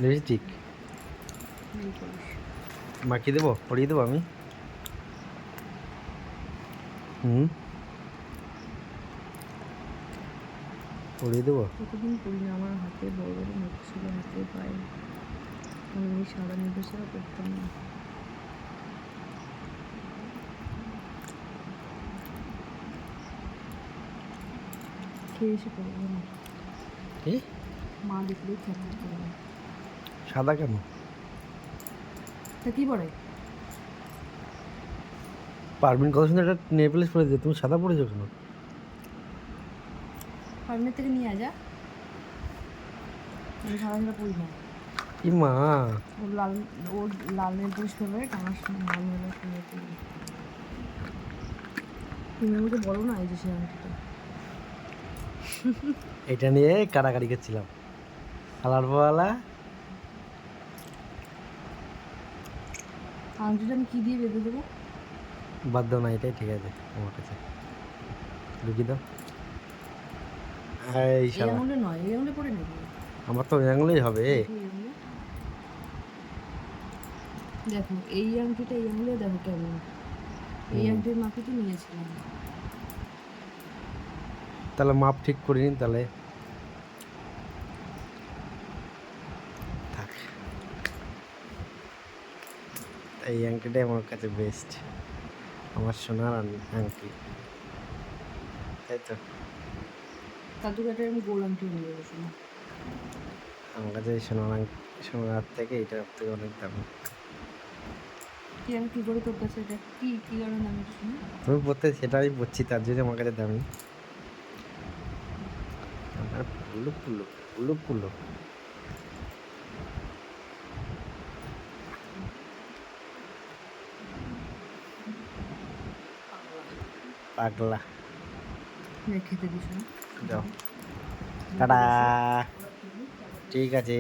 Lipstick মাখিয়ে দেবো, পরিয়ে দেবো আমি। পরিয়ে দেবো। কতদিন করি না, আমার হাতে বড় বড় মুখ ছিল, হাতে পায়ে। আমি এই সাদা মেঘের ছাড়া করতাম না। খেয়ে এসে করবো না, কি মা দেখলেই খেতে করবে। সাদা কেন? তা কি পরে? পারবিন কত সুন্দর একটা নেকলেস পরে দিতে, তুমি সাদা পরেছো কেন? ফার্মের থেকে নিয়ে যা, আমি সাদা সাদা পরি না। কি মা, ওর লাল, ওর লাল নেল পলিশ ফেভারিট, আমার লাল নেল ফেভারিট। তুমি আমাকে বলো না এই যে সে আংটিটা। এটা নিয়ে কাড়াকাড়ি করছিলাম কালার পাওয়ালা। আংটিটা আমি কী দিয়ে বেঁধে দেবো? বাদ দাও না, এটাই ঠিক আছে আমার কাছে। ঢুকি দাও। এই এই শালা, আঙুলে নয়, এই আঙুলে পরে নেবো। আমার তো ওই আঙুলেই হবে। দেখো এই আংটিটা, এই আঙুলে দেখো কেমন। এই আংটির মাপই তো নিয়েছিলাম। তাহলে মাপ ঠিক করে নিন তাহলে। থাক, এই আংটিটাই আমার কাছে বেস্ট, আমার সোনার আংটি, তাই তো। কাজু কাটার আমি গোল আংটি নিয়ে বসি না। আমার কাছে এই সোনার থেকে এইটার থেকে অনেক দামি। কি আমি কী করে তোর কাছে এটা কী কী কারণে আমি শুনি? তুমি পড়তে সেটাই পড়ছি, তার জন্য আমার কাছে দামি। আমার পুলু পুলু পুলু পুলু। পাগলা, খেতে দিস না। যাও টাটা, ঠিক আছে।